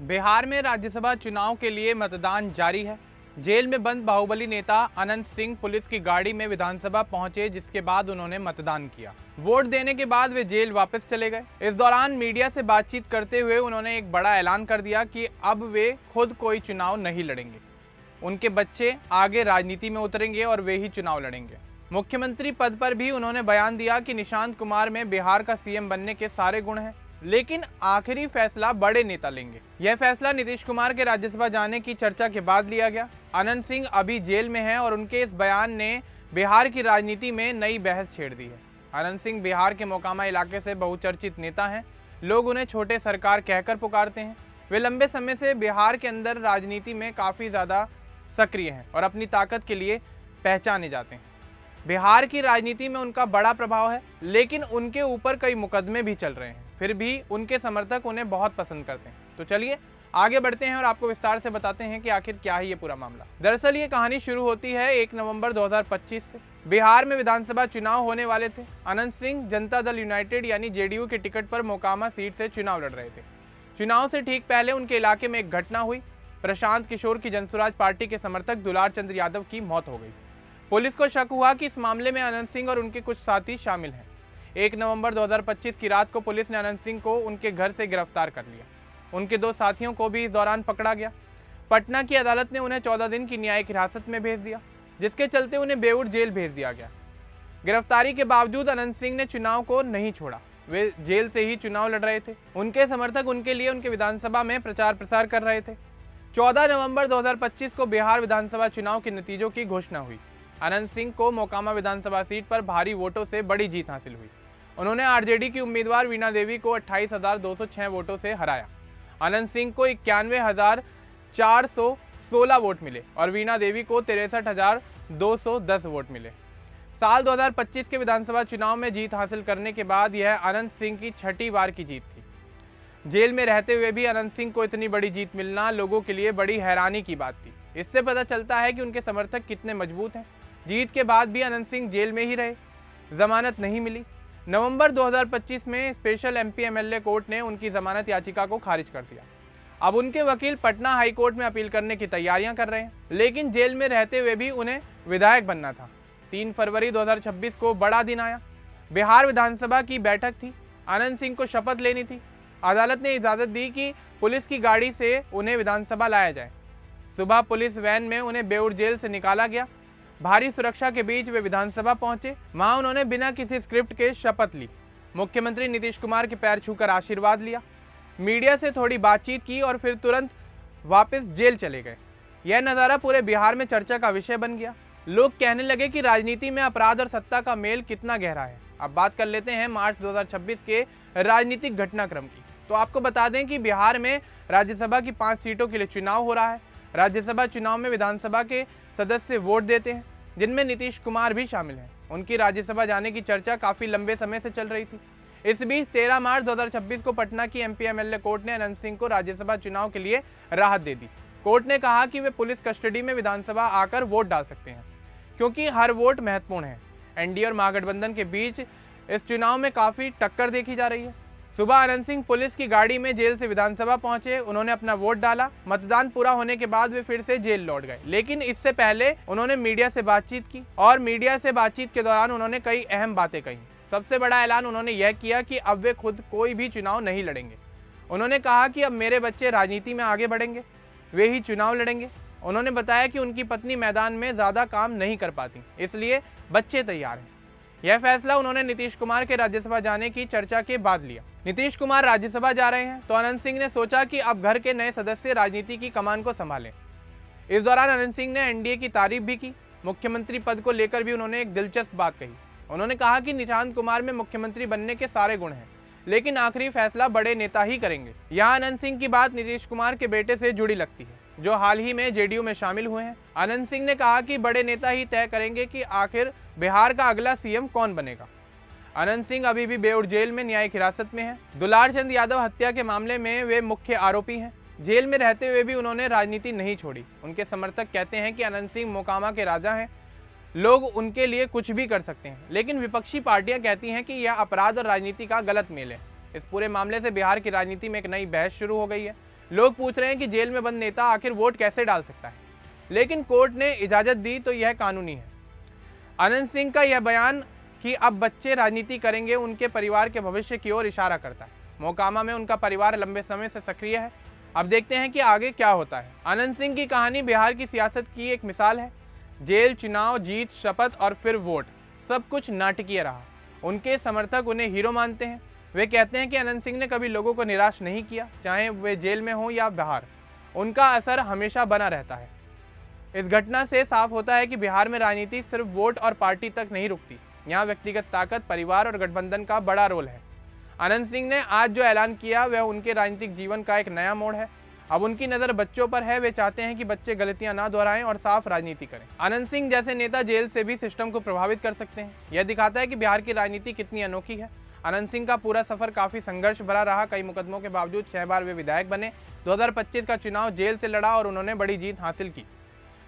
बिहार में राज्यसभा चुनाव के लिए मतदान जारी है। जेल में बंद बाहुबली नेता अनंत सिंह पुलिस की गाड़ी में विधानसभा पहुंचे, जिसके बाद उन्होंने मतदान किया। वोट देने के बाद वे जेल वापस चले गए। इस दौरान मीडिया से बातचीत करते हुए उन्होंने एक बड़ा ऐलान कर दिया कि अब वे खुद कोई चुनाव नहीं लड़ेंगे। उनके बच्चे आगे राजनीति में उतरेंगे और वे ही चुनाव लड़ेंगे। मुख्यमंत्री पद पर भी उन्होंने बयान दिया कि निशांत कुमार में बिहार का सीएम बनने के सारे गुण हैं, लेकिन आखिरी फैसला बड़े नेता लेंगे। यह फैसला नीतीश कुमार के राज्यसभा जाने की चर्चा के बाद लिया गया। अनंत सिंह अभी जेल में हैं और उनके इस बयान ने बिहार की राजनीति में नई बहस छेड़ दी है। अनंत सिंह बिहार के मोकामा इलाके से बहुचर्चित नेता हैं। लोग उन्हें छोटे सरकार कहकर पुकारते हैं। वे लंबे समय से बिहार के अंदर राजनीति में काफ़ी ज़्यादा सक्रिय हैं और अपनी ताकत के लिए पहचाने जाते हैं। बिहार की राजनीति में उनका बड़ा प्रभाव है, लेकिन उनके ऊपर कई मुकदमे भी चल रहे हैं। फिर भी उनके समर्थक उन्हें बहुत पसंद करते हैं। तो चलिए आगे बढ़ते हैं और आपको विस्तार से बताते हैं कि आखिर क्या है ये पूरा मामला। दरअसल ये कहानी शुरू होती है 1 नवंबर 2025 से। बिहार में विधानसभा चुनाव होने वाले थे। अनंत सिंह जनता दल यूनाइटेड यानी जेडीयू के टिकट पर मोकामा सीट से चुनाव लड़ रहे थे। चुनाव से ठीक पहले उनके इलाके में एक घटना हुई। प्रशांत किशोर की जनसुराज पार्टी के समर्थक दुलार चंद यादव की मौत हो गई। पुलिस को शक हुआ कि इस मामले में अनंत सिंह और उनके कुछ साथी शामिल हैं। 1 नवंबर 2025 की रात को पुलिस ने अनंत सिंह को उनके घर से गिरफ्तार कर लिया। उनके 2 साथियों को भी इस दौरान पकड़ा गया। पटना की अदालत ने उन्हें 14 दिन की न्यायिक हिरासत में भेज दिया, जिसके चलते उन्हें बेऊर जेल भेज दिया गया। गिरफ्तारी के बावजूद अनंत सिंह ने चुनाव को नहीं छोड़ा। वे जेल से ही चुनाव लड़ रहे थे। उनके समर्थक उनके लिए उनके विधानसभा में प्रचार प्रसार कर रहे थे। 14 नवंबर 2025 को बिहार विधानसभा चुनाव के नतीजों की घोषणा हुई। अनंत सिंह को मोकामा विधानसभा सीट पर भारी वोटों से बड़ी जीत हासिल हुई। उन्होंने आरजेडी की उम्मीदवार वीणा देवी को 28,206 वोटों से हराया। अनंत सिंह को 91,416 वोट मिले और वीणा देवी को 63,210 वोट मिले। साल 2025 के विधानसभा चुनाव में जीत हासिल करने के बाद यह अनंत सिंह की 6ठी बार की जीत थी। जेल में रहते हुए भी अनंत सिंह को इतनी बड़ी जीत मिलना लोगों के लिए बड़ी हैरानी की बात थी। इससे पता चलता है कि उनके समर्थक कितने मजबूत हैं। जीत के बाद भी अनंत सिंह जेल में ही रहे, जमानत नहीं मिली। नवंबर 2025 में स्पेशल एमपी एमएलए कोर्ट ने उनकी जमानत याचिका को खारिज कर दिया। अब उनके वकील पटना हाई कोर्ट में अपील करने की तैयारियां कर रहे हैं, लेकिन जेल में रहते हुए भी उन्हें विधायक बनना था। 3 फरवरी 2026 को बड़ा दिन आया। बिहार विधानसभा की बैठक थी। अनंत सिंह को शपथ लेनी थी। अदालत ने इजाज़त दी कि पुलिस की गाड़ी से उन्हें विधानसभा लाया जाए। सुबह पुलिस वैन में उन्हें बेऊर जेल से निकाला गया। भारी सुरक्षा के बीच वे विधानसभा पहुंचे। वहां उन्होंने बिना किसी स्क्रिप्ट के शपथ ली। मुख्यमंत्री नीतीश कुमार के पैर छूकर आशीर्वाद लिया। मीडिया से थोड़ी बातचीत की और फिर तुरंत वापस जेल चले गए। यह नज़ारा पूरे बिहार में चर्चा का विषय बन गया। लोग कहने लगे कि राजनीति में अपराध और सत्ता का मेल कितना गहरा है। अब बात कर लेते हैं मार्च 2026 के राजनीतिक घटनाक्रम की। तो आपको बता दें कि बिहार में राज्यसभा की 5 सीटों के लिए चुनाव हो रहा है। राज्यसभा चुनाव में विधानसभा के सदस्य वोट देते हैं, जिनमें नीतीश कुमार भी शामिल हैं। उनकी राज्यसभा जाने की चर्चा काफ़ी लंबे समय से चल रही थी। इस बीच 13 मार्च 2026 को पटना की एमपी एमएलए कोर्ट ने अनंत सिंह को राज्यसभा चुनाव के लिए राहत दे दी। कोर्ट ने कहा कि वे पुलिस कस्टडी में विधानसभा आकर वोट डाल सकते हैं, क्योंकि हर वोट महत्वपूर्ण है। एनडीए और महागठबंधन के बीच इस चुनाव में काफ़ी टक्कर देखी जा रही है। सुबह अनंत सिंह पुलिस की गाड़ी में जेल से विधानसभा पहुंचे। उन्होंने अपना वोट डाला। मतदान पूरा होने के बाद वे फिर से जेल लौट गए, लेकिन इससे पहले उन्होंने मीडिया से बातचीत की और मीडिया से बातचीत के दौरान उन्होंने कई अहम बातें कही। सबसे बड़ा ऐलान उन्होंने यह किया कि अब वे खुद कोई भी चुनाव नहीं लड़ेंगे। उन्होंने कहा कि अब मेरे बच्चे राजनीति में आगे बढ़ेंगे, वे ही चुनाव लड़ेंगे। उन्होंने बताया कि उनकी पत्नी मैदान में ज़्यादा काम नहीं कर पाती, इसलिए बच्चे तैयार हैं। यह फैसला उन्होंने नीतीश कुमार के राज्यसभा जाने की चर्चा के बाद लिया। नीतीश कुमार राज्यसभा जा रहे हैं, तो अनंत सिंह ने सोचा कि अब घर के नए सदस्य राजनीति की कमान को संभालें। इस दौरान अनंत सिंह ने एनडीए की तारीफ भी की। मुख्यमंत्री पद को लेकर भी उन्होंने एक दिलचस्प बात कही। उन्होंने कहा कि निशांत कुमार में मुख्यमंत्री बनने के सारे गुण हैं, लेकिन आखिरी फैसला बड़े नेता ही करेंगे। यहाँ अनंत सिंह की बात नीतीश कुमार के बेटे से जुड़ी लगती है, जो हाल ही में जेडीयू में शामिल हुए हैं। अनंत सिंह ने कहा कि बड़े नेता ही तय करेंगे कि आखिर बिहार का अगला सीएम कौन बनेगा। अनंत सिंह अभी भी बेऊर जेल में न्यायिक हिरासत में हैं। दुलार चंद यादव हत्या के मामले में वे मुख्य आरोपी हैं। जेल में रहते हुए भी उन्होंने राजनीति नहीं छोड़ी। उनके समर्थक कहते हैं कि अनंत सिंह मोकामा के राजा हैं, लोग उनके लिए कुछ भी कर सकते हैं, लेकिन विपक्षी पार्टियां कहती हैं कि यह अपराध और राजनीति का गलत मेल है। इस पूरे मामले से बिहार की राजनीति में एक नई बहस शुरू हो गई है। लोग पूछ रहे हैं कि जेल में बंद नेता आखिर वोट कैसे डाल सकता है, लेकिन कोर्ट ने इजाज़त दी तो यह कानूनी है। अनंत सिंह का यह बयान कि अब बच्चे राजनीति करेंगे उनके परिवार के भविष्य की ओर इशारा करता है। मोकामा में उनका परिवार लंबे समय से सक्रिय है। अब देखते हैं कि आगे क्या होता है। अनंत सिंह की कहानी बिहार की सियासत की एक मिसाल है। जेल, चुनाव, जीत, शपथ और फिर वोट, सब कुछ नाटकीय रहा। उनके समर्थक उन्हें हीरो मानते हैं। वे कहते हैं कि अनंत सिंह ने कभी लोगों को निराश नहीं किया, चाहे वे जेल में हों या बाहर। उनका असर हमेशा बना रहता है। इस घटना से साफ होता है कि बिहार में राजनीति सिर्फ वोट और पार्टी तक नहीं रुकती। यहाँ व्यक्तिगत ताकत, परिवार और गठबंधन का बड़ा रोल है। अनंत सिंह ने आज जो ऐलान किया वह उनके राजनीतिक जीवन का एक नया मोड़ है। अब उनकी नज़र बच्चों पर है। वे चाहते हैं कि बच्चे गलतियां ना दोहराएं और साफ राजनीति करें। अनंत सिंह जैसे नेता जेल से भी सिस्टम को प्रभावित कर सकते हैं। यह दिखाता है कि बिहार की राजनीति कितनी अनोखी है। अनंत सिंह का पूरा सफर काफी संघर्ष भरा रहा। कई मुकदमों के बावजूद 6 बार वे विधायक बने। 2025 का चुनाव जेल से लड़ा और उन्होंने बड़ी जीत हासिल की।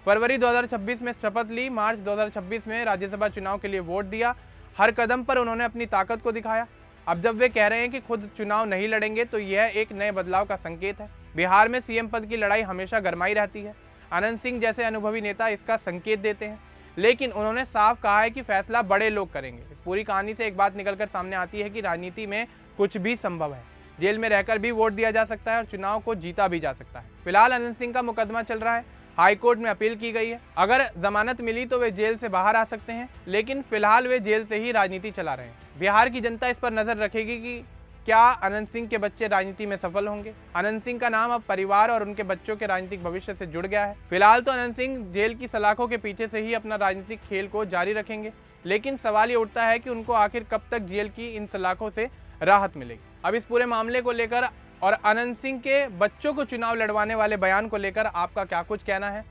फरवरी 2026 में शपथ ली। मार्च 2026 में राज्यसभा चुनाव के लिए वोट दिया। हर कदम पर उन्होंने अपनी ताकत को दिखाया। अब जब वे कह रहे हैं कि खुद चुनाव नहीं लड़ेंगे तो यह एक नए बदलाव का संकेत है। बिहार में सीएम पद की लड़ाई हमेशा गरमाई रहती है। अनंत सिंह जैसे अनुभवी नेता इसका संकेत देते हैं, लेकिन उन्होंने साफ कहा है कि फैसला बड़े लोग करेंगे। इस पूरी कहानी से एक बात निकलकर सामने आती है कि राजनीति में कुछ भी संभव है। जेल में रहकर भी वोट दिया जा सकता है और चुनाव को जीता भी जा सकता है। फिलहाल अनंत सिंह का मुकदमा चल रहा है। हाईकोर्ट में अपील की गई है। अगर जमानत मिली तो वे जेल से बाहर आ सकते हैं, लेकिन फिलहाल वे जेल से ही राजनीति चला रहे हैं। बिहार की जनता इस पर नजर रखेगी कि क्या अनंत सिंह के बच्चे राजनीति में सफल होंगे। अनंत सिंह का नाम अब परिवार और उनके बच्चों के राजनीतिक भविष्य से जुड़ गया है। फिलहाल तो अनंत सिंह जेल की सलाखों के पीछे से ही अपना राजनीतिक खेल को जारी रखेंगे, लेकिन सवाल ये उठता है कि उनको आखिर कब तक जेल की इन सलाखों से राहत मिलेगी। अब इस पूरे मामले को लेकर और अनंत सिंह के बच्चों को चुनाव लड़वाने वाले बयान को लेकर आपका क्या कुछ कहना है,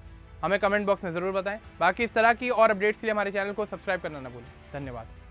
हमें कमेंट बॉक्स में ज़रूर बताएं। बाकी इस तरह की और अपडेट्स के लिए हमारे चैनल को सब्सक्राइब करना ना भूलें। धन्यवाद।